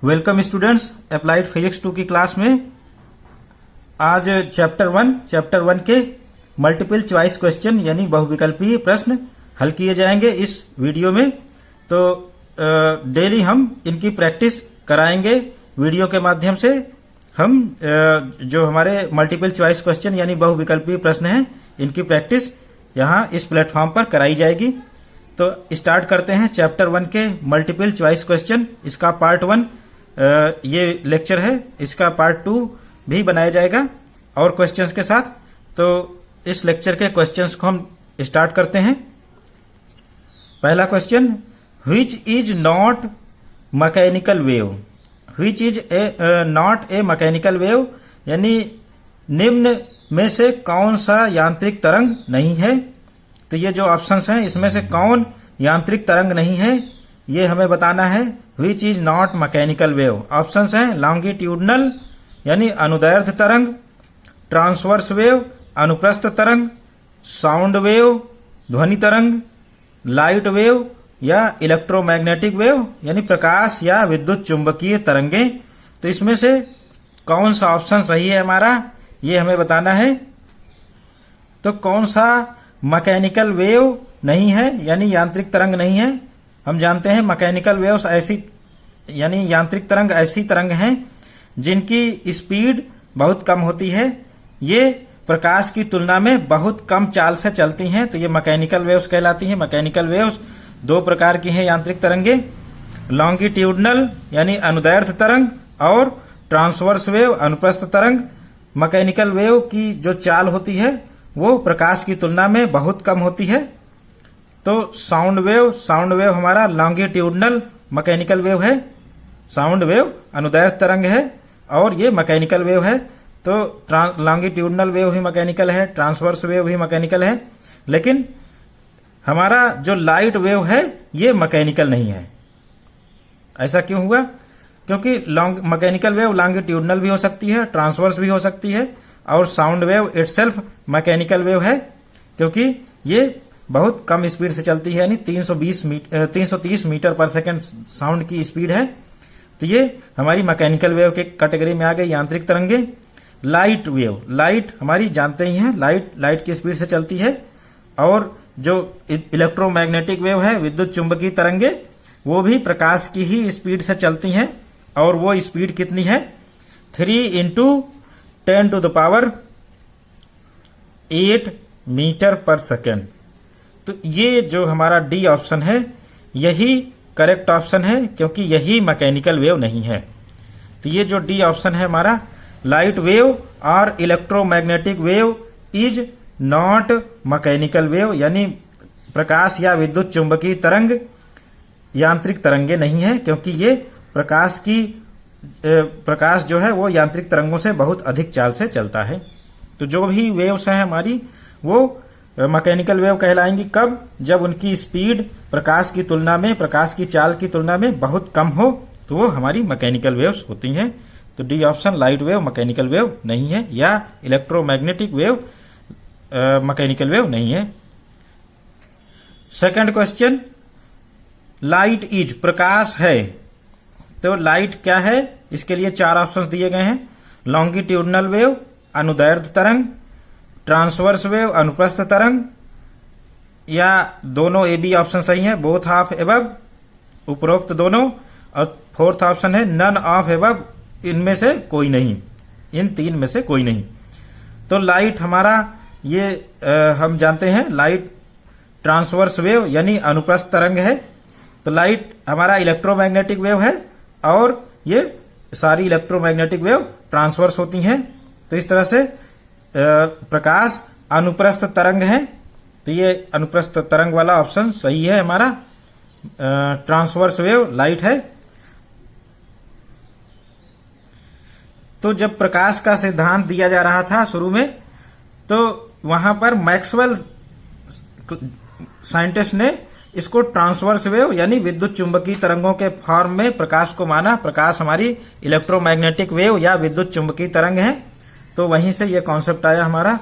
Welcome students applied physics 2 की class में आज चैप्टर वन के मल्टीपल चॉइस क्वेश्चन यानी बहुविकल्पीय प्रश्न हल किए जाएंगे इस वीडियो में। तो डेली हम इनकी प्रैक्टिस कराएंगे वीडियो के माध्यम से। हम जो हमारे मल्टीपल चॉइस क्वेश्चन यानी बहुविकल्पीय प्रश्न हैं इनकी प्रैक्टिस यहाँ इस प्लेटफॉर्म पर कराई जाएगी। तो स्टार्ट करते हैं चैप्टर 1 के मल्टीपल चॉइस क्वेश्चन। इसका पार्ट 1 ये लेक्चर है, इसका पार्ट 2 भी बनाया जाएगा और क्वेश्चंस के साथ। तो इस लेक्चर के क्वेश्चंस को हम स्टार्ट करते हैं। पहला question, which is not mechanical wave. Which is not a mechanical wave यानी निम्न में से कौन सा यांत्रिक तरंग नहीं है। तो ये जो ऑप्शंस हैं इसमें से कौन यांत्रिक तरंग नहीं है ये हमें बताना है। Which is not mechanical wave. Options हैं लॉन्गिट्यूडनल यानी अनुदैर्ध्य तरंग, ट्रांसवर्स वेव अनुप्रस्थ तरंग, साउंड वेव ध्वनि तरंग, लाइट वेव या इलेक्ट्रोमैग्नेटिक वेव यानी प्रकाश या विद्युत चुंबकीय तरंगे। तो इसमें से कौन सा ऑप्शन सही है हमारा ये हमें बताना है। तो कौन सा मैकेनिकल वेव नहीं है यानी यांत्रिक तरंग नहीं है। हम जानते हैं मैकेनिकल वेव्स ऐसी यानी यांत्रिक तरंग ऐसी तरंग हैं जिनकी स्पीड बहुत कम होती है। ये प्रकाश की तुलना में बहुत कम चाल से चलती हैं, तो ये मैकेनिकल वेव्स कहलाती हैं। मैकेनिकल वेव्स दो प्रकार की हैं यांत्रिक तरंगे, लॉन्गिट्यूडनल यानी अनुदैर्ध्य तरंग और ट्रांसवर्स वेव अनुप्रस्थ तरंग। मैकेनिकल वेव की जो चाल होती है वो प्रकाश की तुलना में बहुत कम होती है। तो साउंड वेव हमारा लॉन्गिट्यूडनल मैकेनिकल वेव है। साउंड वेव अनुदैर्ध्य तरंग है और ये मैकेनिकल वेव है। तो लॉन्गिट्यूडनल वेव भी मैकेनिकल है, ट्रांसवर्स वेव भी मैकेनिकल है, लेकिन हमारा जो लाइट वेव है ये मैकेनिकल नहीं है। ऐसा क्यों हुआ? क्योंकि मैकेनिकल वेव लॉन्गिट्यूडनल भी हो सकती है, ट्रांसवर्स भी हो सकती है और sound wave itself mechanical wave है, क्योंकि ये बहुत कम स्पीड से चलती है यानी 330 मीटर पर सेकंड साउंड की स्पीड है। तो ये हमारी मैकेनिकल वेव के कैटेगरी में आ गई यांत्रिक तरंगे। लाइट वेव, लाइट हमारी जानते ही हैं, लाइट की स्पीड से चलती है। और जो इलेक्ट्रोमैग्नेटिक वेव है विद्युत चुंबकीय तरंगे वो भी प्रकाश की ही स्पीड से चलती हैं और वो स्पीड कितनी है 3 × 10⁸ मीटर पर सेकेंड। तो ये जो हमारा डी ऑप्शन है यही करेक्ट ऑप्शन है, क्योंकि यही मैकेनिकल वेव नहीं है। तो ये जो डी ऑप्शन है हमारा, लाइट वेव और electromagnetic wave is not mechanical wave यानी प्रकाश या विद्युत चुंबकीय तरंग यांत्रिक तरंगे नहीं है, क्योंकि ये प्रकाश जो है वो यांत्रिक तरंगों से बहुत अधिक चाल से चलता है। तो जो भी वेव्स हैं हमारी वो मैकेनिकल वेव कहलाएंगी कब? जब उनकी स्पीड प्रकाश की तुलना में, प्रकाश की चाल की तुलना में बहुत कम हो, तो वो हमारी मैकेनिकल वेव्स होती हैं। तो D option light wave mechanical wave नहीं है या इलेक्ट्रोमैग्नेटिक वेव मैकेनिकल वेव नहीं है। सेकंड क्वेश्चन, लाइट इज प्रकाश है। तो लाइट क्या है? इसके लिए 4 ऑप्शंस दिए गए हैं। लॉन्गिट्यूडनल वेव अनुदैर्ध्य तरंग, ट्रांसवर्स वेव अनुप्रस्थ तरंग, या दोनों ए बी ऑप्शन सही है, बोथ ऑफ एबव उपरोक्त दोनों, और फोर्थ ऑप्शन है नन ऑफ एबव इनमें से कोई नहीं, इन 3 में से कोई नहीं। तो लाइट हमारा ये हम जानते हैं लाइट ट्रांसवर्स वेव यानी अनुप्रस्थ तरंग है। तो लाइट हमारा इलेक्ट्रोमैग्नेटिक वेव है और ये सारी इलेक्ट्रोमैग्नेटिक वेव ट्रांसवर्स होती हैं। तो इस तरह से प्रकाश अनुप्रस्थ तरंग है। तो ये अनुप्रस्थ तरंग वाला ऑप्शन सही है हमारा। ट्रांसवर्स वेव लाइट है। तो जब प्रकाश का सिद्धांत दिया जा रहा था शुरू में, तो वहां पर मैक्सवेल साइंटिस्ट ने इसको ट्रांसवर्स वेव यानी विद्युत चुंबकीय तरंगों के फॉर्म में प्रकाश को माना। प्रकाश हमारी इलेक्ट्रोमैग्नेटिक वेव या विद्युत चुंबकीय तरंग है। तो वहीं से ये कॉन्सेप्ट आया हमारा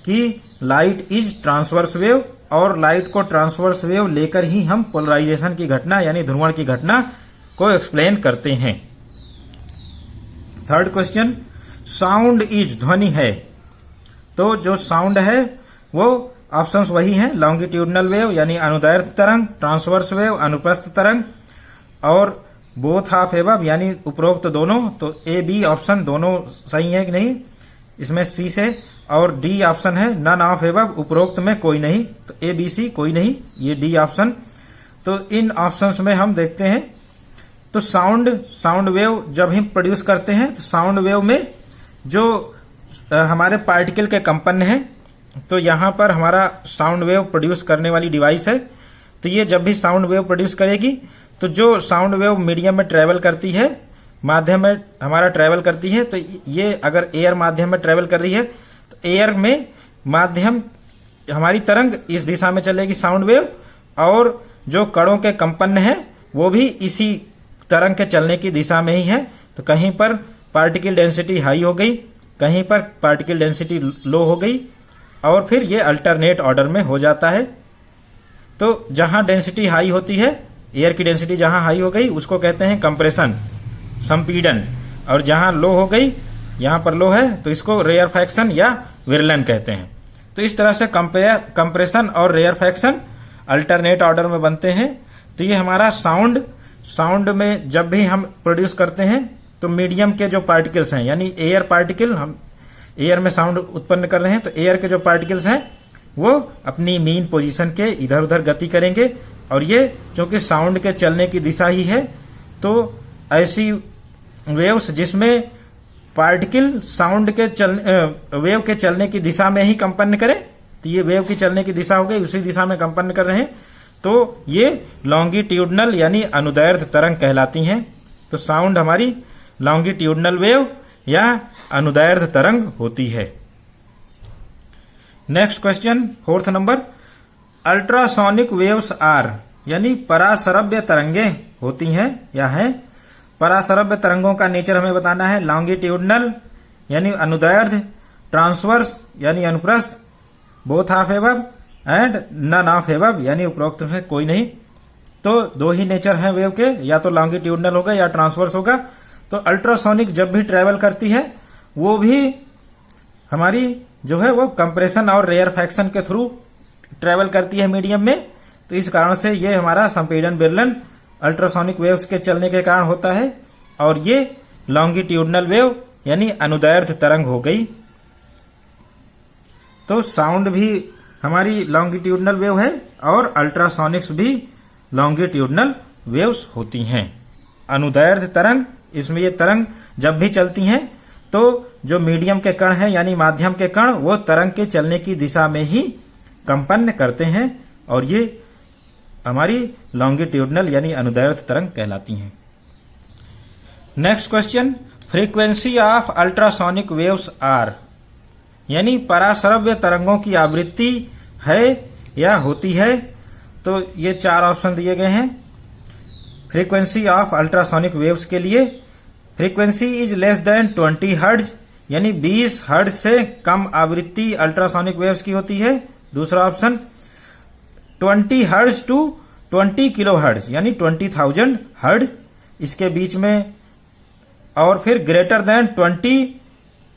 कि लाइट इज ट्रांसवर्स वेव, और लाइट को ट्रांसवर्स वेव लेकर ही हम पोलराइजेशन की घटना यानी ध्रुवण की घटना को एक्सप्लेन करते हैं। थर्ड क्वेश्चन, साउंड इज ध्वनि है। तो जो साउंड है वो ऑप्शंस वही हैं, लॉन्गिट्यूडनल वेव यानी अनुदैर्ध्य तरंग, ट्रांसवर्स वेव अनुप्रस्थ तरंग, और बोथ ऑफ एबव यानी उपरोक्त दोनों। तो ए बी ऑप्शन दोनों सही है कि नहीं, इसमें सी से, और डी ऑप्शन है नन ऑफ एबव, उपरोक्त में कोई नहीं। तो ए बी सी कोई नहीं, ये डी ऑप्शन। तो इन ऑप्शंस में हम देखते हैं तो साउंड वेव जब हम प्रोड्यूस करते हैं तो साउंड वेव में जो हमारे पार्टिकल के कंपन हैं, तो यहां पर हमारा साउंड वेव प्रोड्यूस करने वाली डिवाइस है। तो ये जब भी साउंड वेव प्रोड्यूस करेगी तो जो साउंड वेव मीडियम में ट्रेवल करती है, माध्यम में हमारा ट्रेवल करती है, तो ये अगर एयर माध्यम में ट्रेवल कर रही है तो एयर में माध्यम हमारी तरंग इस दिशा में चलेगी साउंड वेव, और जो कणों के कंपन हैं वो भी इसी तरंग के चलने की दिशा में ही है। तो कहीं पर पार्टिकल डेंसिटी हाई हो गई, कहीं पर पार्टिकल डेंसिटी लो हो गई, और फिर ये अल्टरनेट ऑर्डर में हो जाता है। तो जहां डेंसिटी हाई होती है, एयर की डेंसिटी जहां हाई हो गई उसको कहते हैं कंप्रेशन, संपीड़न, और जहां लो हो गई, यहां पर लो है तो इसको रेयरफैक्शन या विरलन कहते हैं। तो इस तरह से कंप्रेशन और रेयरफैक्शन अल्टरनेट ऑर्डर में बनते हैं। तो ये हमारा साउंड में जब भी हम प्रोड्यूस करते हैं तो मीडियम के जो पार्टिकल्स हैं, यानी एयर पार्टिकल, हम एयर में साउंड उत्पन्न कर रहे हैं, तो एयर के जो पार्टिकल्स हैं वो अपनी मीन पोजीशन के इधर उधर गति करेंगे, और ये क्योंकि साउंड के चलने की दिशा ही है, तो ऐसी वेव्स जिसमें पार्टिकल साउंड के वेव के चलने की दिशा में ही कंपन करे, तो ये वेव की चलने की दिशा हो गई, उसी दिशा में कंपन कर रहे हैं, तो ये लॉन्गिट्यूडनल यानी अनुदैर्ध्य तरंग कहलाती हैं। तो साउंड हमारी लॉन्गिट्यूडनल वेव या अनुदैर्ध्य तरंग होती है। Next question, fourth number, ultrasonic waves are यानी पराश्रव्य तरंगे होती हैं या हैं। पराश्रव्य तरंगों का नेचर हमें बताना है, लॉन्गिट्यूडनल यानी अनुदैर्ध्य, ट्रांसवर्स यानी अनुप्रस्थ, both of above and none of above यानी उपरोक्त में कोई नहीं। तो दो ही नेचर हैं वेव के, या तो लॉन्गिट्यूडनल होगा या ट्रांसवर्स होगा। तो अल्ट्रासोनिक जब भी ट्रेवल करती है वो भी हमारी जो है वो कंप्रेशन और रेयरफैक्शन के थ्रू ट्रेवल करती है मीडियम में। तो इस कारण से ये हमारा संपीड़न विरलन अल्ट्रासोनिक वेव्स के चलने के कारण होता है, और ये लॉन्गिट्यूडनल वेव यानी अनुदैर्ध्य तरंग हो गई। तो साउंड भी हमारी लॉन्गिट्यूडनल वेव है और अल्ट्रासोनिक्स भी लॉन्गिट्यूडनल वेव्स होती हैं। अनुदैर्ध्य तरंग, इसमें ये तरंग जब भी चलती हैं तो जो मीडियम के कण हैं यानी माध्यम के कण वो तरंग के चलने की दिशा में ही कंपन करते हैं, और ये हमारी लॉन्गिट्यूडनल यानी अनुदैर्ध्य तरंग कहलाती हैं। Next question, frequency of ultrasonic waves are यानी पराश्रव्य तरंगों की आवृत्ति है या होती है। तो ये चार ऑप्शन दिए गए हैं फ्रीक्वेंसी ऑफ अल्ट्रासोनिक वेव्स के लिए। Frequency is less than 20 hertz यानी 20 हर्ट्ज से कम आवृत्ति अल्ट्रासोनिक वेव्स की होती है। दूसरा option 20 hertz to 20 kilohertz यानी 20,000 हर्ट्ज इसके बीच में, और फिर ग्रेटर देन 20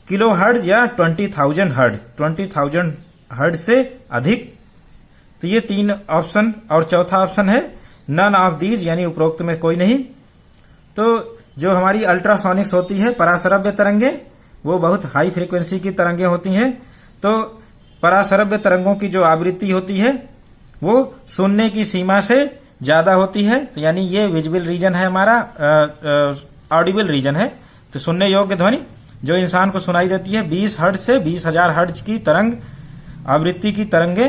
किलो हर्ट्ज या 20,000 हर्ट्ज, 20,000 हर्ट्ज से अधिक। तो ये तीन ऑप्शन, और चौथा ऑप्शन है नन ऑफ दीज यानी उपरोक्त में कोई नहीं। तो जो हमारी अल्ट्रासोनिक्स होती है पराश्रव्य तरंगे, वो बहुत हाई फ्रीक्वेंसी की तरंगे होती हैं। तो पराश्रव्य तरंगों की जो आवृत्ति होती है वो सुनने की सीमा से ज्यादा होती है, तो यानी ये विजिबल रीजन है हमारा, ऑडिबल रीजन है, तो सुनने योग्य ध्वनि जो इंसान को सुनाई देती है। 20 हर्ट्ज से 20,000 हर्ट्ज की तरंग आवृत्ति की तरंगे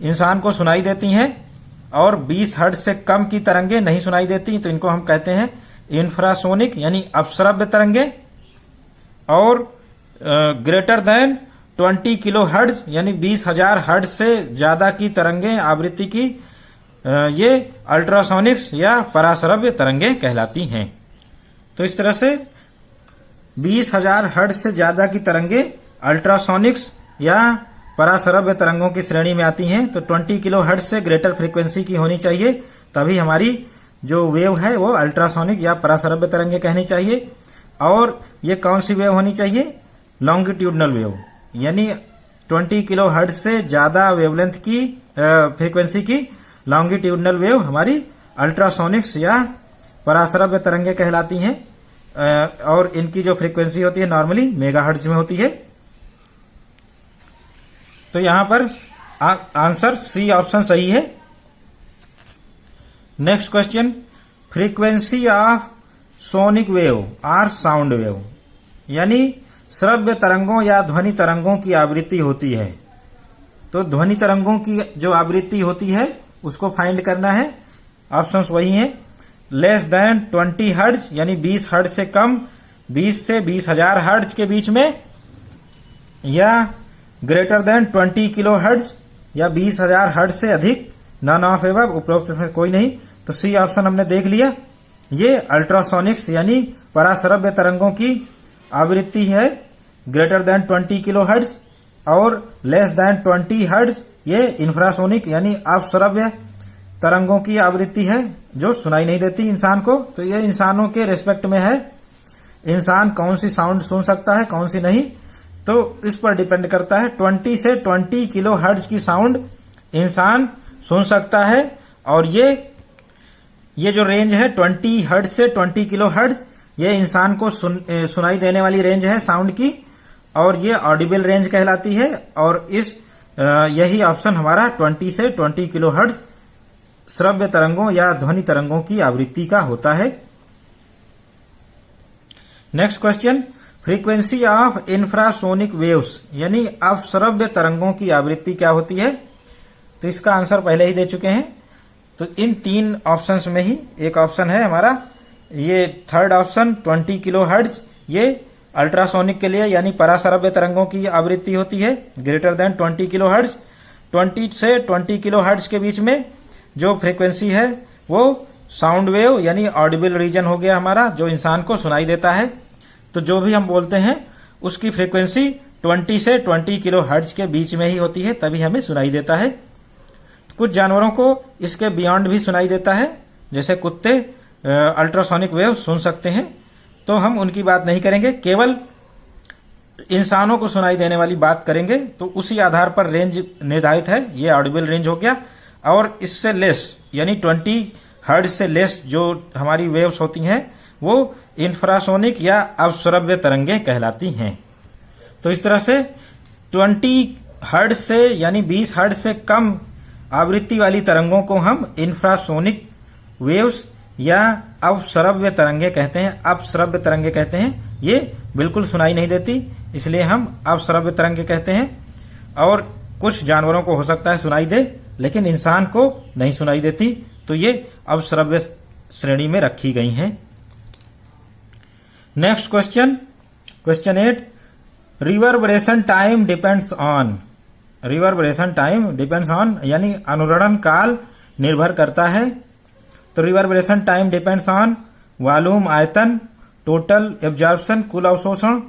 इंसान को सुनाई देती हैं, और 20 हर्ट्ज से कम की तरंगे नहीं सुनाई देती, तो इनको हम कहते हैं इंफ्रासोनिक यानी अपश्रव्य तरंगे। और ग्रेटर देन 20 किलो हर्ट्ज यानी 20,000 हर्ट्ज से ज्यादा की तरंगे आवृत्ति की, ये अल्ट्रासोनिक्स या पराश्रव्य तरंगे कहलाती हैं। तो इस तरह से 20,000 हर्ट्ज से ज्यादा की तरंगे अल्ट्रासोनिक्स या पराश्रव्य तरंगों की श्रेणी में आती हैं। तो 20 किलो हर्ट्ज से ग्रेटर फ्रीक्वेंसी की होनी चाहिए, तभी हमारी जो वेव है वो अल्ट्रासोनिक या पराश्रव्य तरंगे कहनी चाहिए। और ये कौन सी वेव होनी चाहिए? लॉन्गिट्यूडनल वेव, यानी 20 किलो हर्ट्ज से ज्यादा वेवलेंथ की फ्रीक्वेंसी की लॉन्गिट्यूडनल वेव हमारी अल्ट्रासोनिक्स या पराश्रव्य तरंगे कहलाती हैं, और इनकी जो फ्रीक्वेंसी होती है नॉर्मली मेगाहर्ट्ज में होती है। तो यहां पर आंसर सी ऑप्शन सही है। Next question, frequency of sonic wave are sound wave, यानी श्रव्य तरंगों या ध्वनि तरंगों की आवृत्ति होती है। तो ध्वनि तरंगों की जो आवृत्ति होती है उसको फाइंड करना है। ऑप्शंस वही हैं, लेस देन 20 हर्ट्ज यानी 20 हर्ट्ज से कम, 20 से 20,000 हर्ट्ज के बीच में, या ग्रेटर देन 20 किलो हर्ट्ज या 20,000 हर्ट्ज से अधिक, नन ऑफ एबव, उपरोक्त में कोई नहीं। तो सी ऑप्शन हमने देख लिया। ये अल्ट्रासोनिक्स यानी पराश्रव्य तरंगों की आवृत्ति है ग्रेटर देन 20 किलो हर्ट्ज, और लेस देन 20 हर्ट्ज ये इंफ्रासोनिक यानी अपश्रव्य तरंगों की आवृत्ति है जो सुनाई नहीं देती इंसान को। तो ये इंसानों के रेस्पेक्ट में है, इंसान कौन सी साउंड सुन सकता है कौन सी नहीं, तो इस पर डिपेंड करता है। 20 से 20 किलो हर्ट्ज की साउंड इंसान सुन सकता है, और ये जो रेंज है 20 हर्ट्ज से 20 किलो हर्ट्ज, ये इंसान को सुनाई देने वाली रेंज है साउंड की, और ये ऑडिबल रेंज कहलाती है। और यही ऑप्शन हमारा 20 से 20 किलो हर्ट्ज श्रव्य तरंगों या ध्वनि तरंगों की आवृत्ति का होता है। Next question, frequency of infrasonic waves यानी अपश्रव्य तरंगों की आवृत्ति क्या होती है? तो इसका आंसर पहले ही दे चुके हैं। तो इन 3 ऑप्शंस में ही एक ऑप्शन है हमारा, ये थर्ड ऑप्शन 20 किलो हर्ट्ज, ये अल्ट्रासोनिक के लिए यानी पराश्रव्य तरंगों की आवृत्ति होती है ग्रेटर देन 20 किलो हर्ट्ज। 20 से 20 किलो हर्ट्ज के बीच में जो फ्रीक्वेंसी है वो साउंड वेव यानी ऑडिबल रीजन हो गया हमारा, जो इंसान को सुनाई देता है। तो जो भी हम बोलते हैं उसकी फ्रीक्वेंसी 20 से 20 किलो हर्ट्ज के बीच में ही होती है, तभी हमें सुनाई देता है। कुछ जानवरों को इसके बियॉन्ड भी सुनाई देता है, जैसे कुत्ते अल्ट्रासोनिक वेव सुन सकते हैं, तो हम उनकी बात नहीं करेंगे, केवल इंसानों को सुनाई देने वाली बात करेंगे। तो उसी आधार पर रेंज निर्धारित है, ये ऑडिबल रेंज हो गया। और इससे लेस यानी 20 हर्ट्ज से लेस जो हमारी वेव्स होती हैं वो इंफ्रासोनिक या अपश्रव्य तरंगे कहलाती हैं। तो इस तरह से 20 हर्ट्ज से यानी 20 हर्ट्ज से कम आवृत्ति वाली तरंगों को हम इंफ्रासोनिक वेव्स या अपश्रव्य तरंगे कहते हैं। अपश्रव्य तरंगे कहते हैं, ये बिल्कुल सुनाई नहीं देती, इसलिए हम अपश्रव्य तरंगे कहते हैं। और कुछ जानवरों को हो सकता है सुनाई दे, लेकिन इंसान को नहीं सुनाई देती, तो ये अपश्रव्य श्रेणी में रखी गई हैं। Next question, question 8, reverberation time depends on. Reverberation time depends on यानी अनुरणन काल निर्भर करता है। तो reverberation time depends on volume आयतन, टोटल एब्जॉर्प्शन कुल अवशोषण,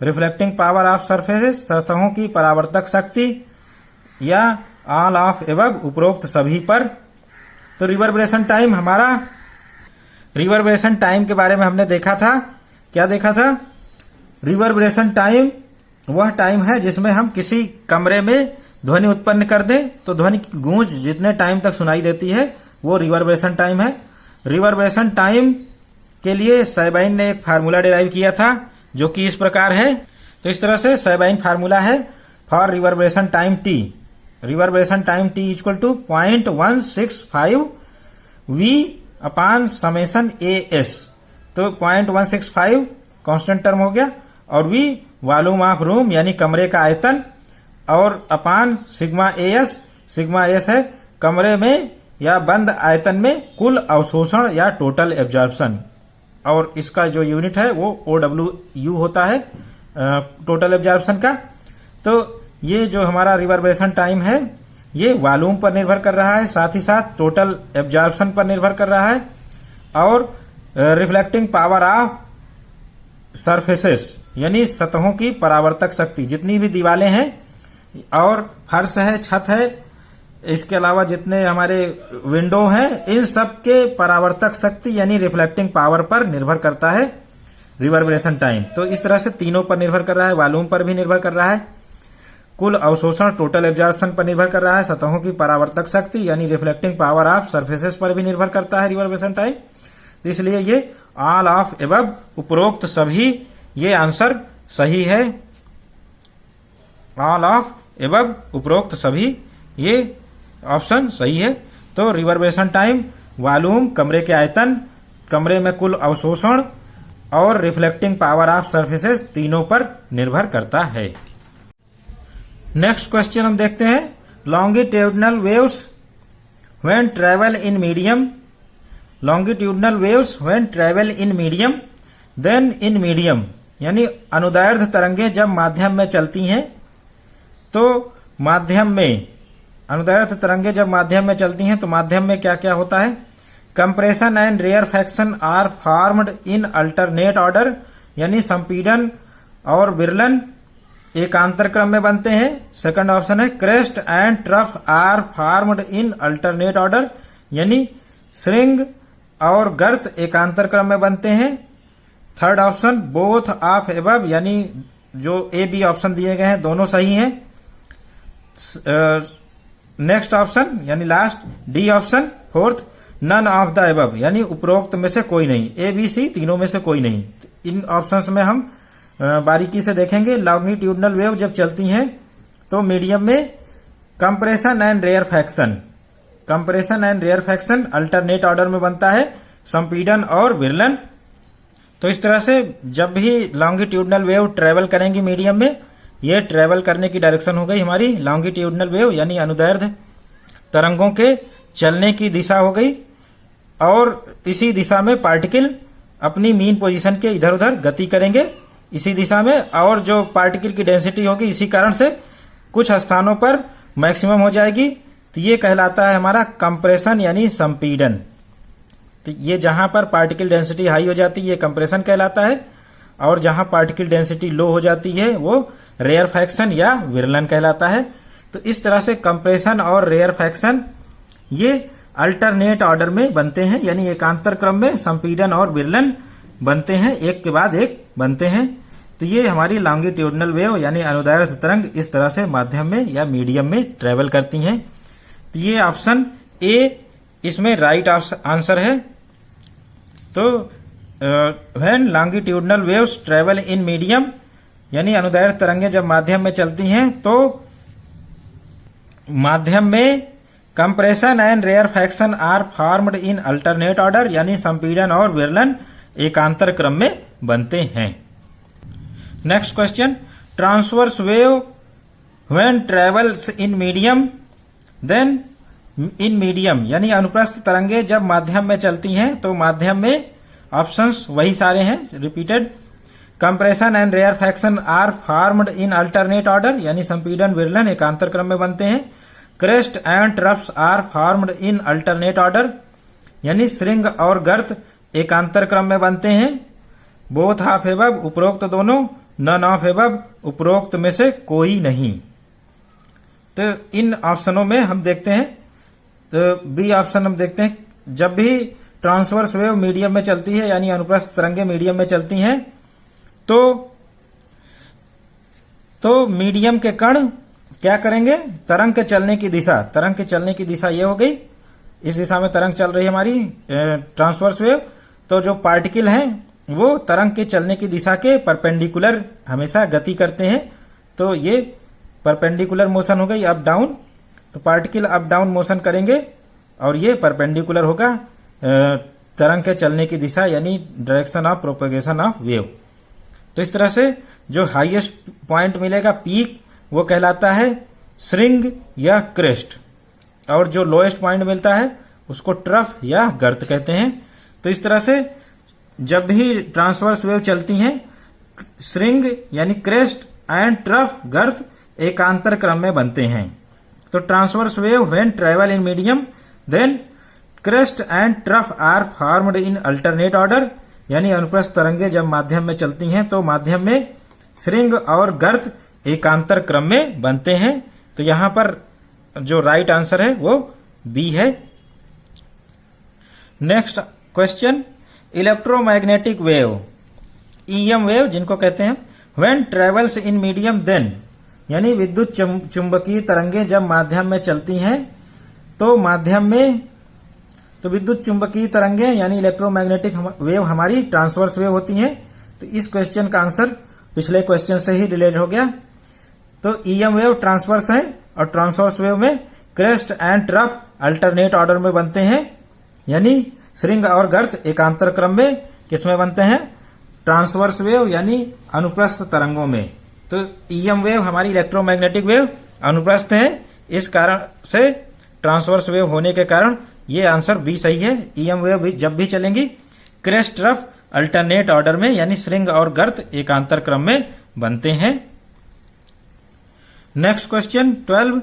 रिफ्लेक्टिंग पावर ऑफ सरफेसेस सतहों की परावर्तक शक्ति, या ऑल ऑफ एबव उपरोक्त सभी पर। तो रिवर्बरेशन टाइम हमारा, रिवर्बरेशन टाइम के बारे में हमने देखा था, क्या देखा था? रिवर्बरेशन टाइम वह टाइम है जिसमें हम किसी कमरे में ध्वनि उत्पन्न कर दें तो ध्वनि की गूंज जितने टाइम तक सुनाई देती है वो रिवर्बरेशन टाइम है। रिवर्बरेशन टाइम के लिए सैबाइन ने एक फार्मूला डिराइव किया था जो कि इस प्रकार है। तो इस तरह से सैबाइन फार्मूला है for reverberation time T, reverberation time T equal to 0.165 V upon summation AS। तो 0.165 कांस्टेंट टर्म हो गया, और V वॉल्यूम ऑफ रूम यानी कमरे का आयतन, और अपान सिग्मा AS, सिग्मा AS है कमरे में या बंद आयतन में कुल अवशोषण या टोटल एब्जॉर्प्शन, और इसका जो यूनिट है वो OWU होता है टोटल एब्जॉर्प्शन का। तो ये जो हमारा रिवर्बरेशन टाइम है ये वॉल्यूम पर निर्भर कर रहा है, साथ ही साथ टोटल एब्जॉर्प्शन पर निर्भर कर रहा है, और रिफ्लेक्टिंग पावर ऑफ सरफेसेस यानी सतहों की परावर्तक शक्ति, जितनी भी दीवारें हैं और फर्श है, छत है, इसके अलावा जितने हमारे विंडो हैं, इन सब के परावर्तक शक्ति यानी रिफ्लेक्टिंग पावर पर निर्भर करता है। Reverberation time. तो इस तरह से तीनों पर निर्भर कर रहा है, वॉल्यूम पर भी निर्भर कर रहा है, कुल अवशोषण टोटल एब्जॉर्प्शन पर निर्भर कर रहा है, सतहों की परावर्तक शक्ति यानी रिफ्लेक्टिंग पावर ऑफ सरफेसेस पर भी निर्भर करता है रिवर्बरेशन टाइम। तो इसलिए ये ऑल ऑफ एबव उपरोक्त सभी, ये आंसर सही है। ऑल ऑफ एबव उपरोक्त सभी, ये ऑप्शन सही है। तो रिवर्बरेशन टाइम वॉल्यूम, कमरे के आयतन, कमरे में कुल अवशोषण और रिफ्लेक्टिंग पावर ऑफ सरफेसेस तीनों पर निर्भर करता है। नेक्स्ट क्वेश्चन हम देखते हैं, longitudinal waves when travel in medium, longitudinal waves when travel in medium then in medium, यानी अनुदैर्ध्य तरंगे जब माध्यम में चलती हैं तो माध्यम में, अनुदैर्ध्य तरंगे जब माध्यम में चलती हैं तो माध्यम में क्या क्या होता है, compression and rarefaction are formed in alternate order, यानी संपीड़न और विरलन एकांतर क्रम में बनते हैं। सेकंड ऑप्शन है crest and trough are formed in alternate order, यानी श्रृंग और गर्त एकांतर क्रम में बनते हैं। Third option both of above, यानी जो ए बी ऑप्शन दिए गए हैं दोनों सही हैं। नेक्स्ट ऑप्शन यानी last D option fourth, none of the above, यानी उपरोक्त में से कोई नहीं, ए बी सी तीनों में से कोई नहीं। इन ऑप्शंस में हम बारीकी से देखेंगे। लॉन्गिट्यूडनल वेव जब चलती हैं तो मीडियम में compression and rarefaction, compression and rarefaction alternate order में बनता है, संपीड़न और विरलन। तो इस तरह से जब भी लॉन्गिट्यूडनल वेव ट्रेवल करेंगी मीडियम में, ये ट्रेवल करने की डायरेक्शन हो गई हमारी लॉन्गिट्यूडनल वेव, यानी अनुदैर्ध्य तरंगों के चलने की दिशा हो गई। और इसी दिशा में पार्टिकल अपनी मीन पोजीशन के इधर उधर गति करेंगे इसी दिशा में, और जो पार्टिकल की डेंसिटी होगी इसी कारण से कुछ स्थानों पर मैक्सिमम हो जाएगी। तो ये कहलाता है हमारा कंप्रेशन यानी संपीड़न। तो ये जहां पर पार्टिकल डेंसिटी हाई हो जाती है ये कंप्रेशन कहलाता है, और जहां पार्टिकल डेंसिटी लो हो जाती है वो रेयरफैक्शन या विरलन कहलाता है। तो इस तरह से कंप्रेशन और रेयरफैक्शन ये अल्टरनेट ऑर्डर में बनते हैं, यानी एकांतर क्रम में संपीड़न और विरलन बनते हैं, एक के बाद एक बनते हैं। तो ये हमारी लॉन्गिट्यूडनल वेव यानी अनुदैर्ध्य तरंग इस तरह से माध्यम में या मीडियम में ट्रेवल करती हैं। तो ये ऑप्शन ए इसमें राइट आंसर है। तो when longitudinal waves travel in medium, यानी अनुदैर्ध्य तरंगे जब माध्यम में चलती हैं तो माध्यम में compression and rarefaction are formed in alternate order, यानी संपीड़न और विरलन एकांतर क्रम में बनते हैं। Next question, transverse wave when travels in medium then in medium, यानी अनुप्रस्थ तरंगे जब माध्यम में चलती हैं तो माध्यम में ऑप्शंस वही सारे हैं repeated. Compression and rarefaction are formed in alternate order, यानी संपीड़न विरलन एकांतर क्रम में बनते हैं। Crest and troughs are formed in alternate order, यानी श्रृंग और गर्त एकांतर क्रम में बनते हैं। बोथ ऑफ एबव उपरोक्त दोनों, नन ऑफ एबव उपरोक्त में से कोई नहीं। तो इन ऑप्शनों में हम देखते हैं, तो बी ऑप्शन हम देखते हैं, जब भी ट्रांसवर्स वेव मीडियम में चलती है यानी अनुप्रस्थ तरंगे मीडियम में चलती हैं तो मीडियम के कण क्या करेंगे, तरंग के चलने की दिशा, तरंग के चलने की दिशा ये हो गई, इस दिशा में तरंग चल रही है हमारी ट्रांसवर्स वेव। तो जो पार्टिकल हैं वो तरंग के चलने की दिशा के परपेंडिकुलर हमेशा गति करते हैं। तो ये परपेंडिकुलर मोशन हो गई अप डाउन, तो पार्टिकल अप डाउन मोशन करेंगे और ये परपेंडिकुलर होगा तरंग के चलने की दिशा, यानी direction of propagation of wave. तो इस तरह से जो हाईएस्ट पॉइंट मिलेगा पीक वो कहलाता है श्रृंग या क्रेस्ट, और जो लोएस्ट पॉइंट मिलता है उसको ट्रफ या गर्त कहते हैं। तो इस तरह से जब भी ट्रांसवर्स वेव चलती हैं श्रृंग यानी क्रेस्ट एंड ट्रफ गर्त एकांतर क्रम में बनते हैं। तो transverse wave when travel in medium then crest and trough are formed in alternate order, यानी अनुप्रस्थ तरंगे जब माध्यम में चलती हैं तो माध्यम में श्रृंग और गर्त एकांतर क्रम में बनते हैं। तो यहां पर जो राइट आंसर है वो बी है। Next question, electromagnetic wave EM wave जिनको कहते हैं, when travels in medium then, यानी विद्युत चुंबकीय तरंगें जब माध्यम में चलती हैं तो माध्यम में, तो विद्युत चुंबकीय तरंगें यानी इलेक्ट्रोमैग्नेटिक वेव हमारी ट्रांसवर्स वेव होती हैं। तो इस क्वेश्चन का आंसर पिछले क्वेश्चन से ही रिलेट हो गया। तो ईएम वेव ट्रांसवर्स है और ट्रांसवर्स वेव में crest and trough alternate order में बनते हैं, यानी श्रृंग और गर्त एकांतर क्रम में किसमें बनते हैं, ट्रांसवर्स वेव यानी अनुप्रस्थ तरंगों में। तो ईएम वेव हमारी इलेक्ट्रोमैग्नेटिक वेव अनुप्रस्थ है, इस कारण से ट्रांसवर्स वेव होने के कारण ये आंसर बी सही है। ईएम वेव भी जब भी चलेंगी क्रेस्ट ट्रफ अल्टरनेट ऑर्डर में यानी श्रृंग और गर्त एकांतर क्रम में बनते हैं। Next question 12,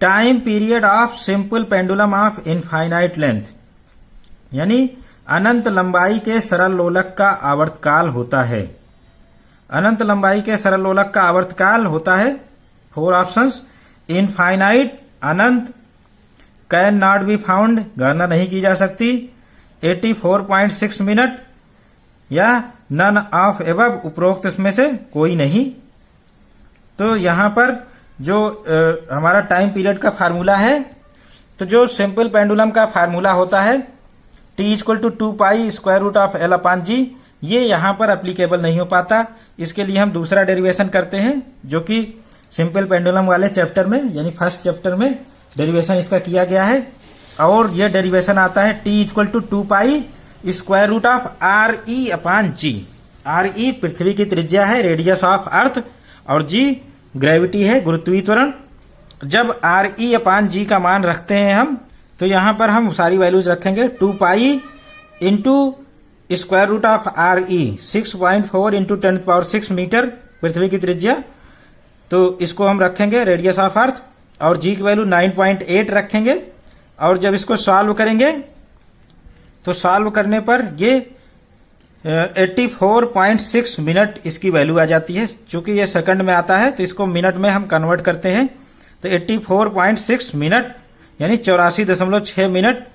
time period of simple pendulum of infinite length, यानी अनंत लंबाई के सरल लोलक का आवर्तकाल होता है। अनंत लंबाई के सरल लोलक का आवर्तकाल होता है, 4 options, infinite Anant, can not be found गणना नहीं की जा सकती, 84.6 मिनट, या नन ऑफ एबव उपरोक्त इसमें से कोई नहीं। तो यहां पर जो हमारा टाइम पीरियड का फार्मूला है, तो जो सिंपल पेंडुलम का फार्मूला होता है t equal to 2 pi square root of L upon g, ये यहां पर एप्लीकेबल नहीं हो पाता। इसके लिए हम दूसरा डेरिवेशन करते हैं जो कि सिंपल पेंडुलम वाले चैप्टर में यानी फर्स्ट चैप्टर में डेरिवेशन इसका किया गया है, और यह डेरिवेशन आता है t equal to 2 pi square root of R E upon g. R E पृथ्वी की त्रिज्या है, रेडियस ऑफ अर्थ, और जी ग्रेविटी है, गुरुत्वीय त्वरण। जब आर ई अपान जी का मान रखते हैं हम, तो यहां पर हम सारी वैल्यूज रखेंगे, 2 pi into square root of R E 6.4 into 10⁶ metre पृथ्वी की त्रिज्या, तो इसको हम रखेंगे रेडियस ऑफ अर्थ, और जी की वैल्यू 9.8 रखेंगे। और जब इसको सॉल्व करेंगे तो सॉल्व करने पर ये 84.6 मिनट इसकी वैल्यू आ जाती है। चूंकि ये सेकंड में आता है तो इसको मिनट में हम कन्वर्ट करते हैं, तो 84.6 मिनट यानी 84.6 मिनट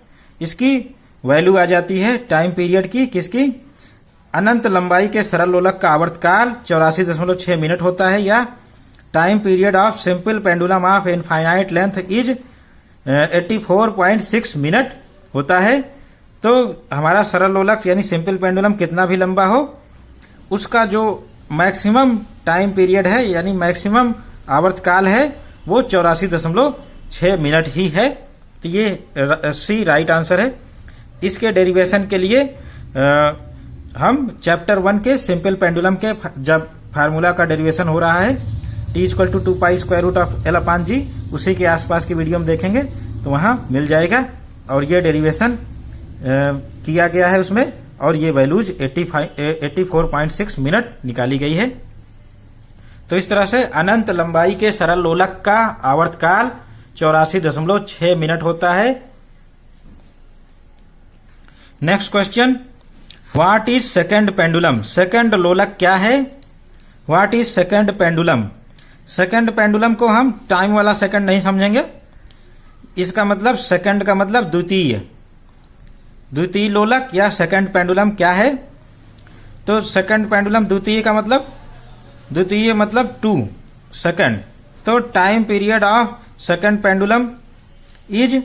इसकी वैल्यू आ जाती है टाइम पीरियड की, किसकी, अनंत लंबाई के सरल लोलक का आवर्तकाल 84.6 मिनट होता है, या time period of simple pendulum of infinite length is 84.6 minute होता है। तो हमारा सरल लोलक यानी सिंपल पेंडुलम कितना भी लंबा हो, उसका जो मैक्सिमम टाइम पीरियड है यानी मैक्सिमम आवर्तकाल है वो 84.6 मिनट ही है। तो ये सी राइट आंसर है। इसके डेरिवेशन के लिए हम चैप्टर 1 के सिंपल पेंडुलम के जब फार्मूला का डेरिवेशन हो रहा है t equal to 2 pi square root of L upon g, उसी के आसपास की वीडियो में देखेंगे तो वहां मिल जाएगा, और ये डेरिवेशन किया गया है उसमें, और ये वैल्यूज 84.6 मिनट निकाली गई है। तो इस तरह से अनंत लंबाई के सरल लोलक का आवर्तकाल 84.6 मिनट होता है। Next question, what is second pendulum, second लोलक क्या है, what is second pendulum. Second pendulum को हम टाइम वाला सेकंड नहीं समझेंगे, इसका मतलब सेकंड का मतलब द्वितीय, द्वितीय लोलक या सेकंड पेंडुलम क्या है। तो सेकंड पेंडुलम द्वितीय का मतलब, द्वितीय मतलब 2 सेकंड, तो time period of second pendulum is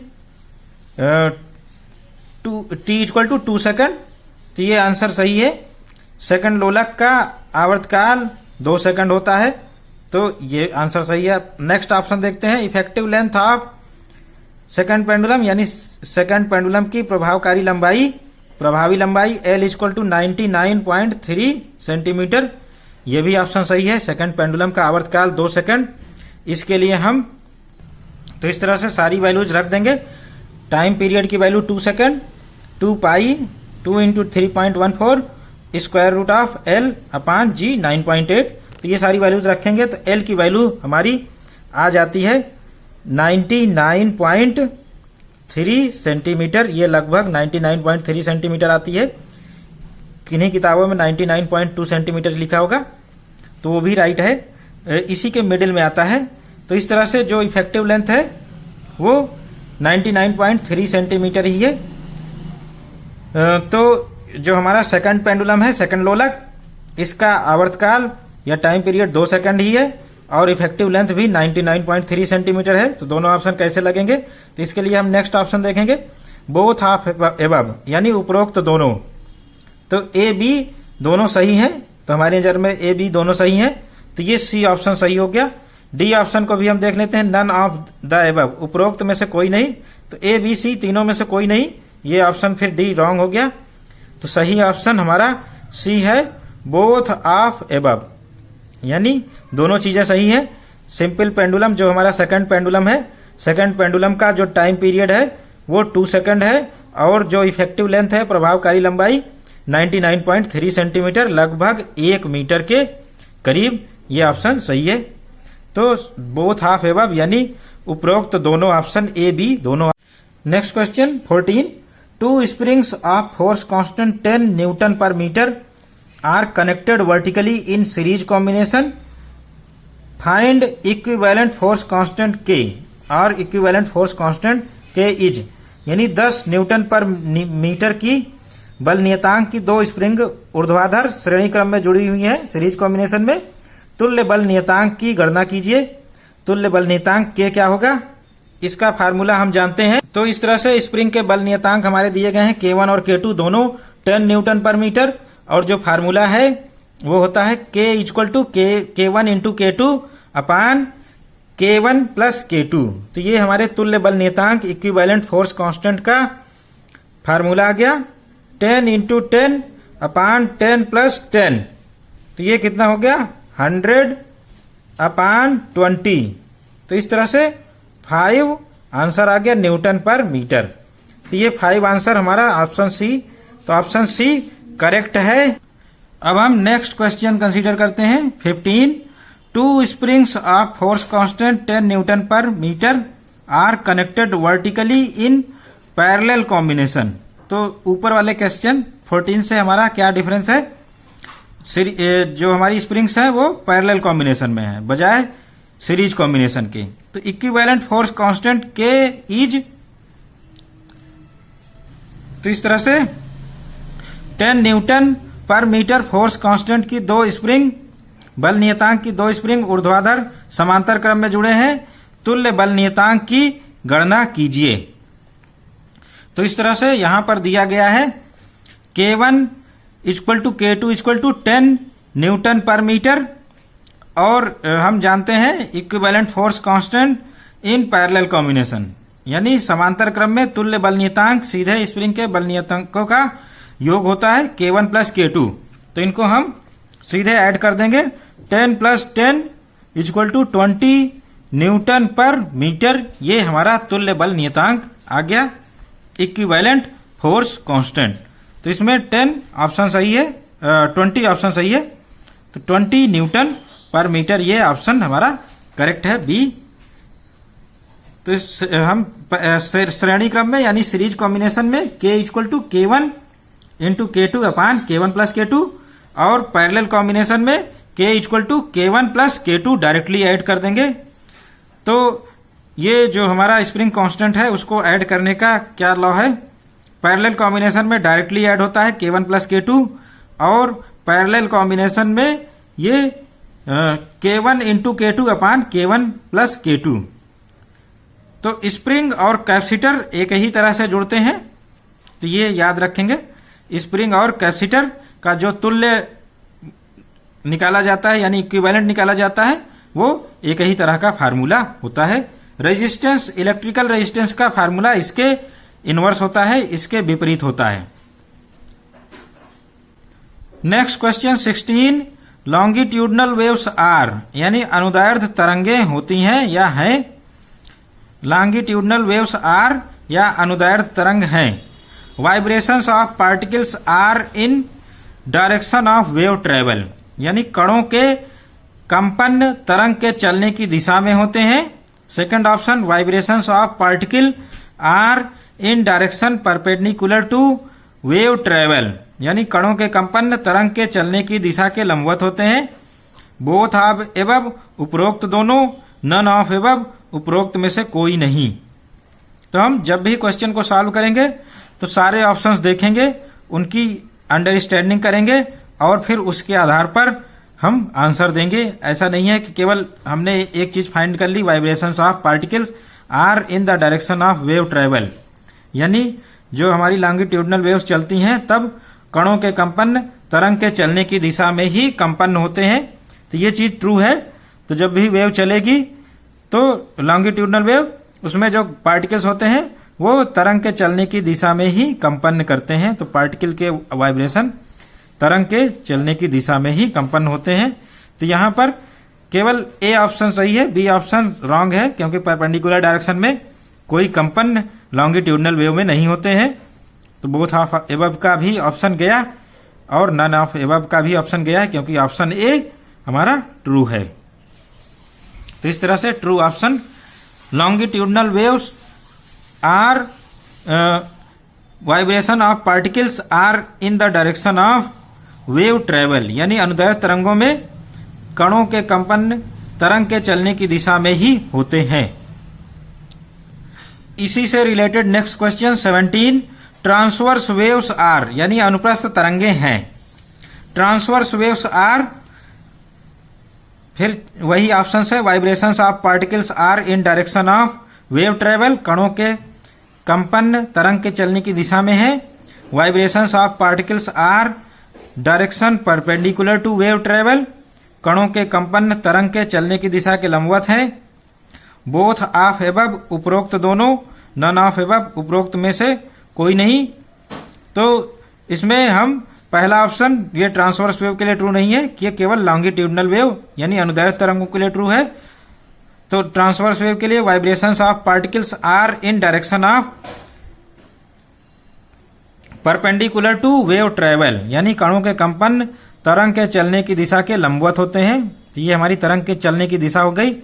T equal to 2 second. तो ये आंसर सही है। सेकंड लोलक का आवर्तकाल 2 सेकंड होता है, तो ये आंसर सही है। नेक्स्ट ऑप्शन देखते हैं, effective length of second pendulum यानी सेकंड पेंडुलम की प्रभावकारी लंबाई, प्रभावी लंबाई L इक्वल टू 99.3 सेंटीमीटर, ये भी ऑप्शन सही है। सेकंड पेंडुलम का आवर्तकाल 2 सेकंड, इसके लिए हम तो इस तरह से सारी वैल्यूज रख देंगे। टाइम पीरियड की value 2 second, 2 pi 2 into 3.14 square root of L upon g 9.8, तो ये सारी वैल्यूज रखेंगे तो L की वैल्यू हमारी आ जाती है 99.3 सेंटीमीटर, ये लगभग 99.3 सेंटीमीटर आती है। किन्हीं किताबों में 99.2 सेंटीमीटर लिखा होगा, तो वो भी राइट है, इसी के मिडिल में आता है। तो इस तरह से जो इफेक्टिव लेंथ है वो 99.3 सेंटीमीटर ही है। तो जो हमारा सेकंड पेंडुलम है, सेकंड लोलक, इसका आवर्तकाल या टाइम पीरियड 2 सेकंड ही है और इफेक्टिव लेंथ भी 99.3 सेंटीमीटर है। तो दोनों ऑप्शन कैसे लगेंगे, तो इसके लिए हम नेक्स्ट ऑप्शन देखेंगे, बोथ ऑफ एबव यानी उपरोक्त दोनों। तो ए बी दोनों सही हैं, तो हमारे नजर में ए बी दोनों सही हैं, तो ये सी ऑप्शन सही हो गया। डी ऑप्शन को भी हम देख लेते हैं, नन ऑफ द एबव, उपरोक्त में से कोई नहीं, तो ए बी सी तीनों में से कोई नहीं, ये ऑप्शन फिर डी रॉन्ग हो गया। तो सही ऑप्शन हमारा सी है, बोथ ऑफ एबव, यानी दोनों चीजें सही है। सिंपल पेंडुलम जो हमारा सेकंड पेंडुलम है, सेकंड पेंडुलम का जो टाइम पीरियड है वो 2 सेकंड है और जो इफेक्टिव लेंथ है, प्रभावकारी लंबाई 99.3 सेंटीमीटर, लगभग 1 मीटर के करीब, ये ऑप्शन सही है। तो बोथ ऑफ एबव यानी उपरोक्त दोनों ऑप्शन ए बी दोनों। Next question 14, 2 springs of force constant 10 newton पर metre are connected vertically in series combination, find equivalent force constant K, और equivalent force constant K is, यानी 10 न्यूटन पर metre की बल नियतांक की 2 स्प्रिंग ऊर्ध्वाधर श्रेणी क्रम में जुड़ी हुई है सीरीज कॉम्बिनेशन में, तुल्य बल नियतांक की गणना कीजिए। तुल्य बल नियतांक के क्या होगा, इसका फार्मूला हम जानते हैं। तो इस तरह से स्प्रिंग के बल नियतांक हमारे दिए गए हैं, K1 और K2 दोनों 10 न्यूटन पर मीटर, और जो फार्मूला है वो होता है K equal to K1 into K2 upon K1 plus K2। तो ये हमारे तुल्य बल नियतांक इक्विवेलेंट फोर्स कांस्टेंट का फार्मूला आ गया, 10 इंटू 10 अपान 10 प्लस 10, तो ये कितना हो गया 100 अपान 20। तो इस तरह से 5 आंसर आ गया न्यूटन पर मीटर। तो ये 5 आंसर हमारा ऑप्शन सी, तो ऑप्शन सी करेक्ट है। अब हम नेक्स्ट क्वेश्चन कंसीडर करते हैं 15, 2 springs of force constant 10 newton पर metre are connected vertically in parallel combination. तो ऊपर वाले क्वेश्चन 14 से हमारा क्या डिफरेंस है, जो हमारी स्प्रिंग्स है वो पैरेलल कॉम्बिनेशन में है बजाय सीरीज कॉम्बिनेशन के। तो equivalent force constant K is, तो इस तरह से 10 न्यूटन पर मीटर फोर्स कांस्टेंट की 2 स्प्रिंग, बल नियतांक की 2 स्प्रिंग ऊर्ध्वाधर समांतर क्रम में जुड़े हैं, तुल्य बल नियतांक की गणना कीजिए। तो इस तरह से यहां पर दिया गया है K1 equal to K2 equal to 10 newton पर मीटर, और हम जानते हैं equivalent force constant in parallel combination, यानी समांतर क्रम में तुल्य बल नियतांक सीधे स्प्रिंग के बल नियतांकों का योग होता है K1 प्लस K2। तो इनको हम सीधे ऐड कर देंगे, 10 प्लस 10 इक्वल टू 20 न्यूटन पर मीटर, ये हमारा तुल्य बल नियतांक आ गया इक्विवेलेंट फोर्स कांस्टेंट। तो इसमें 10 ऑप्शन सही है, 20 ऑप्शन सही है, तो 20 न्यूटन पर मीटर ये ऑप्शन हमारा करेक्ट है बी। तो हम श्रेणी क्रम में यानी सीरीज कॉम्बिनेशन में K equal to K1 into K2 upon K1 plus K2, और पैरेलल कॉम्बिनेशन में K equal to K1 plus K2 directly add कर देंगे। तो ये जो हमारा स्प्रिंग कांस्टेंट है उसको ऐड करने का क्या लॉ है, पैरेलल कॉम्बिनेशन में डायरेक्टली ऐड होता है K1 प्लस K2, और पैरेलल कॉम्बिनेशन में ये K1 into K2 upon K1 plus K2। तो स्प्रिंग और कैपेसिटर एक ही तरह से जुड़ते हैं, तो ये याद रखेंगे। स्प्रिंग और कैपेसिटर का जो तुल्य निकाला जाता है यानी इक्विवेलेंट निकाला जाता है वो एक ही तरह का फार्मूला होता है। रेजिस्टेंस, इलेक्ट्रिकल रेजिस्टेंस का फार्मूला इसके इनवर्स होता है, इसके विपरीत होता है। Next question 16, longitudinal waves are, यानी अनुदैर्ध्य तरंगें होती हैं या हैं, लॉन्गिट्यूडनल वेव्स आर या अनुदैर्ध्य तरंग हैं। Vibrations of particles are in direction of wave travel, यानी कणों के कंपन तरंग के चलने की दिशा में होते हैं। Second option, vibrations of particle are in direction perpendicular to wave travel, यानी कणों के कंपन तरंग के चलने की दिशा के लंबवत होते हैं। बोथ ऑफ एबव, उपरोक्त दोनों, नन ऑफ एबव, उपरोक्त में से कोई नहीं। तो हम जब भी क्वेश्चन को सॉल्व करेंगे तो सारे ऑप्शंस देखेंगे, उनकी अंडरस्टैंडिंग करेंगे और फिर उसके आधार पर हम आंसर देंगे। ऐसा नहीं है कि केवल हमने एक चीज फाइंड कर ली, vibrations of particles are in the direction of wave travel, यानी जो हमारी लॉन्गिट्यूडनल वेव्स चलती हैं तब कणों के कंपन तरंग के चलने की दिशा में ही कंपन होते हैं। तो ये चीज ट्रू है। तो जब भी वेव चलेगी तो लॉन्गिट्यूडनल वेव, उसमें जो पार्टिकल्स होते हैं वो तरंग के चलने की दिशा में ही कंपन करते हैं। तो पार्टिकल के वाइब्रेशन तरंग के चलने की दिशा में ही कंपन होते हैं। तो यहाँ पर केवल ए ऑप्शन सही है, बी ऑप्शन रॉन्ग है, क्योंकि परपेंडिकुलर डायरेक्शन में कोई कंपन लॉन्गिट्यूडनल वेव में नहीं होते हैं। तो बोथ ऑफ एबव का भी ऑप्शन गया और नन ऑफ एबव का भी ऑप्शन गया है, क्योंकि ऑप्शन ए हमारा ट्रू है। तो इस तरह से true option, longitudinal waves are vibration of particles are in the direction of wave travel, यानी अनुदैर्ध्य तरंगों में कणों के कंपन तरंग के चलने की दिशा में ही होते हैं। इसी से related next question 17, transverse waves are, यानी अनुप्रस्थ तरंगे हैं। ट्रांसवर्स वेव्स आर, फिर वही ऑप्शन है, vibrations of particles are in direction of wave travel, कणों के कंपन तरंग के चलने की दिशा में है। Vibrations of particles are direction perpendicular to wave travel, कणों के कंपन तरंग के चलने की दिशा के लंबवत है। बोथ ऑफ एबव, उपरोक्त दोनों, नन ऑफ एबव, उपरोक्त में से कोई नहीं। तो इसमें हम पहला ऑप्शन, ये ट्रांसवर्स वेव के लिए ट्रू नहीं है, कि ये केवल लॉन्गिट्यूडनल वेव यानी अनुदैर्ध्य तरंगों के लिए ट्रू है। तो ट्रांसवर्स वेव के लिए vibrations of particles are in direction of perpendicular to wave travel, यानी कणों के कंपन तरंग के चलने की दिशा के लंबवत होते हैं। तो ये हमारी तरंग के चलने की दिशा हो गई,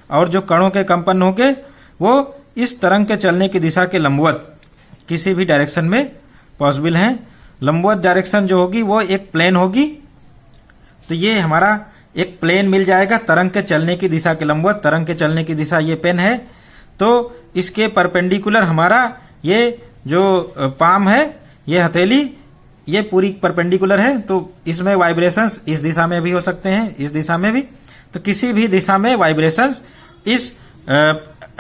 और जो कणों के कंपन होंगे वो इस तरंग के चलने की दिशा के लंबवत किसी भी डायरेक्शन में पॉसिबल है। लंबवत डायरेक्शन जो होगी वो एक प्लेन होगी। तो ये हमारा एक प्लेन मिल जाएगा तरंग के चलने की दिशा के लंबवत। तरंग के चलने की दिशा ये पेन है, तो इसके परपेंडिकुलर हमारा ये जो पाम है, ये हथेली, ये पूरी परपेंडिकुलर है। तो इसमें वाइब्रेशंस इस दिशा में भी हो सकते हैं, इस दिशा में भी। तो किसी भी दिशा में वाइब्रेशंस इस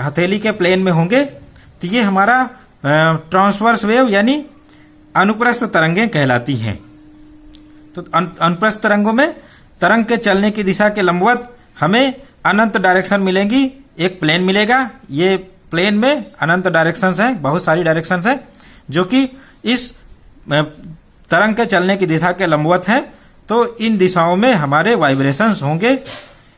हथेली के प्लेन में होंगे। तो ये हमारा ट्रांसवर्स वेव यानी अनुप्रस्थ तरंगें कहलाती हैं। तो अनुप्रस्थ तरंगों में तरंग के चलने की दिशा के लंबवत हमें अनंत डायरेक्शन मिलेंगी। एक प्लेन मिलेगा, ये प्लेन में अनंत डायरेक्शंस हैं, बहुत सारी डायरेक्शंस हैं जो कि इस तरंग के चलने की दिशा के लंबवत हैं। तो इन दिशाओं में हमारे वाइब्रेशंस होंगे,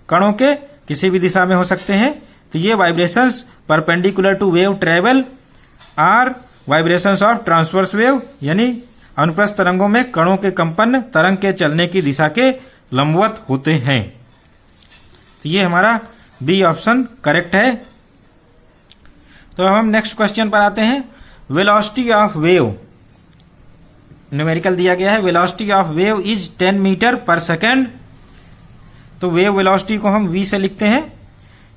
कणों के किसी भी दिशा में हो सकते हैं। तो ये vibrations perpendicular to wave travel are vibrations of transverse wave, यानी अनुप्रस्थ तरंगों में कणों के कंपन तरंग के चलने की दिशा के लंबवत होते हैं। तो ये हमारा बी ऑप्शन करेक्ट है। तो अब हम नेक्स्ट क्वेश्चन पर आते हैं। वेलोसिटी ऑफ वेव, न्यूमेरिकल दिया गया है, velocity of wave is 10 metre पर सेकेंड। तो वेव वेलोसिटी को हम v से लिखते हैं,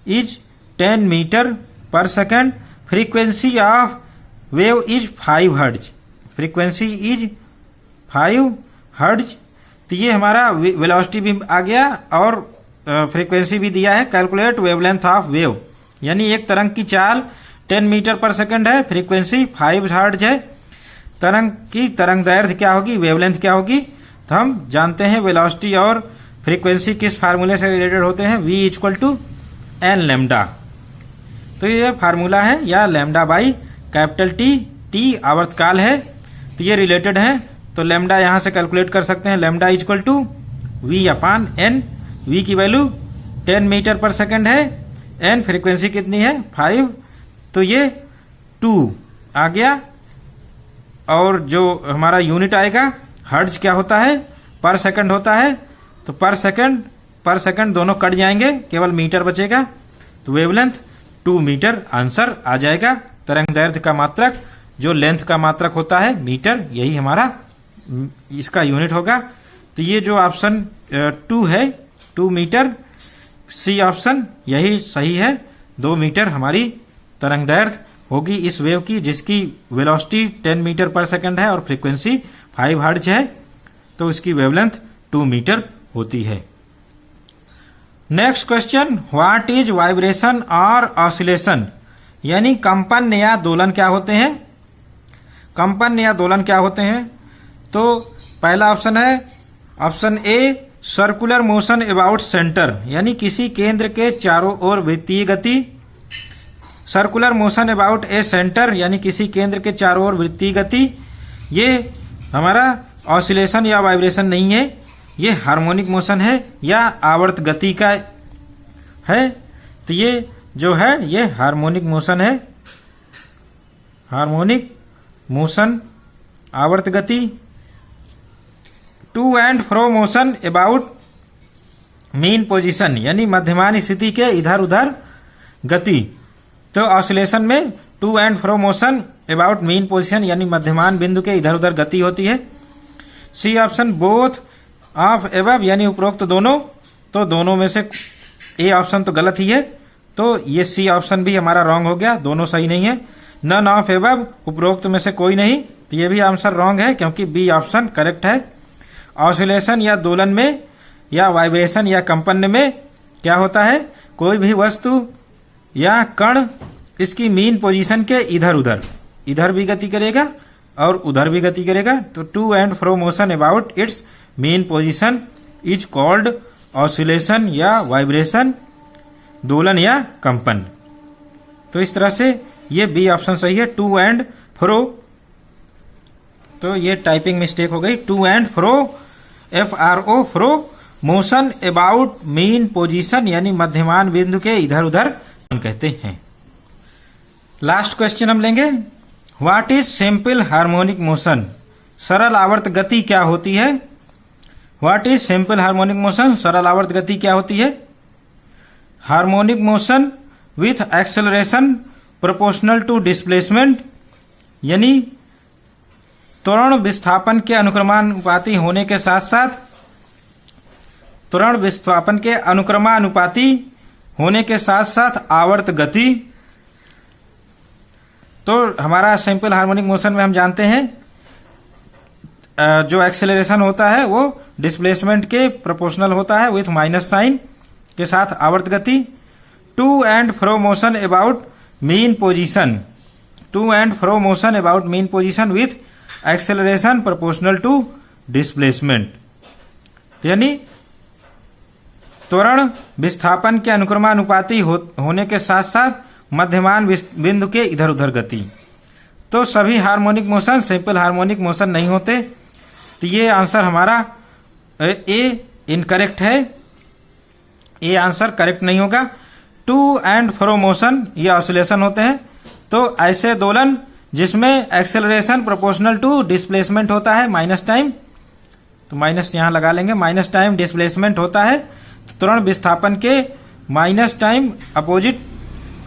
इज 10 मीटर पर second. Frequency of wave is 5 hertz, frequency is 5 hertz. तो ये हमारा वेलोसिटी भी आ गया और फ्रीक्वेंसी भी दिया है। कैलकुलेट वेवलेंथ ऑफ वेव, यानी एक तरंग की चाल 10 मीटर पर सेकेंड है, फ्रीक्वेंसी 5 हर्ट्ज है। तरंग की तरंग दैर्ध्य क्या होगी, वेवलेंथ क्या होगी। तो हम जानते हैं वेलोसिटी और फ्रीक्वेंसी किस फार्मूले से रिलेटेड होते हैं, v equal to n lambda. तो ये फार्मूला है, या lambda by capital T, T आवर्तकाल है। तो ये रिलेटेड है। तो लेमडा यहां से कैलकुलेट कर सकते हैं, lambda equal to v upon n. v की वैल्यू 10 मीटर पर सेकेंड है, एन फ्रीक्वेंसी कितनी है 5, तो ये 2 आ गया। और जो हमारा यूनिट आएगा हर्ट्ज क्या होता है, पर सेकंड होता है। तो पर सेकंड दोनों कट जाएंगे, केवल मीटर बचेगा। तो वेवलेंथ 2 मीटर आंसर आ जाएगा। तरंग दैर्ध्य का मात्रक जो लेंथ का मात्रक होता है मीटर, यही हमारा इसका यूनिट होगा। तो ये जो ऑप्शन 2 है, 2 मीटर, सी ऑप्शन यही सही है। 2 मीटर हमारी तरंग दैर्ध्य होगी इस वेव की, जिसकी वेलोसिटी 10 मीटर पर सेकंड है और फ्रीक्वेंसी 5 हर्ट्ज है। तो इसकी वेवलेंथ 2 मीटर होती है। Next question, what is vibration और ऑसिलेशन, यानी कंपन या दोलन क्या होते हैं। कंपन या दोलन क्या होते हैं, तो पहला ऑप्शन है option a circular motion about centre, यानी किसी केंद्र के चारों ओर वृत्तीय गति। Circular motion about A centre, यानी किसी केंद्र के चारों ओर वृत्तीय गति। ये हमारा ऑसिलेशन या वाइब्रेशन नहीं है, ये हार्मोनिक मोशन है या आवर्त गति का है। तो ये जो है ये हार्मोनिक मोशन है, हार्मोनिक मोशन आवर्त गति। To and fro motion about mean position, यानी मध्यमान स्थिति के इधर उधर गति। तो ऑसिलेशन में to and fro motion about mean position, यानी मध्यमान बिंदु के इधर उधर गति होती है। C option both of above, यानी उपरोक्त दोनों। तो दोनों में से ए ऑप्शन तो गलत ही है, तो ये सी ऑप्शन भी हमारा रॉन्ग हो गया, दोनों सही नहीं है। नन ऑफ एबव, उपरोक्त में से कोई नहीं, तो ये भी आंसर रॉन्ग है क्योंकि बी ऑप्शन करेक्ट है। ऑसिलेशन या दोलन में या वाइब्रेशन या कंपन में क्या होता है, कोई भी वस्तु या कण इसकी मीन पोजीशन के इधर उधर, इधर भी गति करेगा और उधर भी गति करेगा। तो to and fro motion about its mean position is called oscillation या वाइब्रेशन, दोलन या कंपन। तो इस तरह से ये बी ऑप्शन सही है, टू एंड फ्रो। तो ये टाइपिंग मिस्टेक हो गई, to and fro FRO fro motion about mean position, यानी मध्यमान बिंदु के इधर उधर कहते हैं। लास्ट क्वेश्चन हम लेंगे, what is simple harmonic motion, सरल आवर्त गति क्या होती है। What is simple harmonic motion, सरल आवर्त गति क्या होती है। Harmonic motion with acceleration proportional to displacement, यानी त्वरण विस्थापन के अनुक्रमानुपाती होने के साथ साथ, त्वरण विस्थापन के अनुक्रमानुपाती होने के साथ साथ आवर्त गति। तो हमारा सिंपल हार्मोनिक मोशन में हम जानते हैं जो एक्सेलरेशन होता है वो डिस्प्लेसमेंट के प्रोपोर्शनल होता है विथ माइनस साइन के साथ आवर्त गति। To and fro motion about mean position, to and fro motion about mean position with acceleration proportional to displacement, यानी त्वरण विस्थापन के अनुक्रमानुपाती होने के साथ साथ मध्यमान बिंदु के इधर उधर गति। तो सभी harmonic motion simple harmonic motion नहीं होते, तो ये आंसर हमारा ए इनकरेक्ट है, ये आंसर करेक्ट नहीं होगा। टू एंड फ्रो मोशन ये ऑसिलेशन होते हैं। तो ऐसे दोलन जिसमें एक्सेलरेशन प्रोपोर्शनल टू डिस्प्लेसमेंट होता है, माइनस टाइम, तो माइनस यहां लगा लेंगे, माइनस टाइम डिस्प्लेसमेंट होता है, तो त्वरण विस्थापन के माइनस टाइम अपोजिट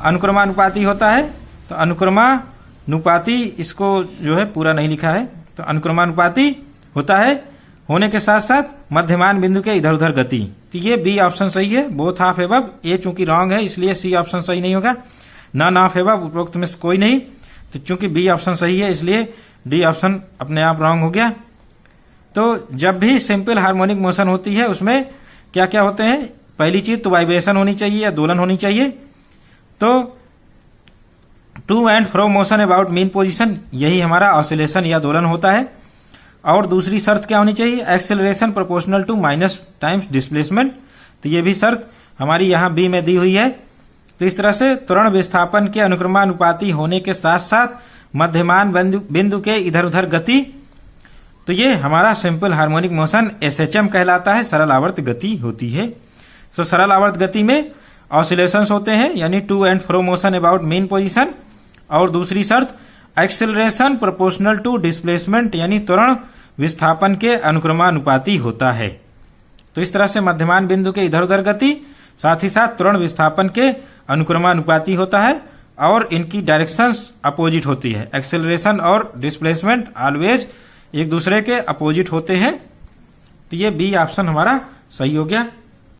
अनुक्रमानुपाती होता है। तो अनुक्रमानुपाती, इसको जो है पूरा नहीं लिखा है, तो अनुक्रमानुपाती होता है होने के साथ साथ मध्यमान बिंदु के इधर उधर गति। तो ये बी ऑप्शन सही है, बोथ ऑफ एबव। ए चूंकि रॉन्ग है इसलिए सी ऑप्शन सही नहीं होगा। नन ऑफ एबव, उपरोक्त में से कोई नहीं, तो चूंकि बी ऑप्शन सही है इसलिए डी ऑप्शन अपने आप रॉन्ग हो गया। तो जब भी सिंपल हार्मोनिक मोशन होती है उसमें क्या क्या होते हैं, पहली चीज तो वाइब्रेशन होनी चाहिए या दोलन होनी चाहिए। तो to and fro motion about mean position, यही हमारा ऑसिलेशन या दोलन होता है। और दूसरी शर्त क्या होनी चाहिए, acceleration proportional to minus times displacement, तो ये भी शर्त हमारी यहाँ बी में दी हुई है। तो इस तरह से त्वरण विस्थापन के अनुक्रमानुपाती होने के साथ साथ मध्यमान बिंदु के इधर उधर गति, तो ये हमारा सिंपल हार्मोनिक मोशन SHM कहलाता है, सरल आवर्त गति होती है। तो सरल आवर्त गति में ऑसिलेशंस होते हैं, यानी to and fro motion about mean position. और दूसरी शर्त एक्सेलरेशन प्रोपोर्शनल टू डिस्प्लेसमेंट, यानी त्वरण विस्थापन के अनुक्रमानुपाती होता है। तो इस तरह से मध्यमान बिंदु के इधर उधर गति, साथ ही साथ त्वरण विस्थापन के अनुक्रमानुपाती होता है और इनकी डायरेक्शंस अपोजिट होती है। एक्सेलरेशन और डिस्प्लेसमेंट ऑलवेज एक दूसरे के अपोजिट होते हैं। तो ये बी ऑप्शन हमारा सही हो गया।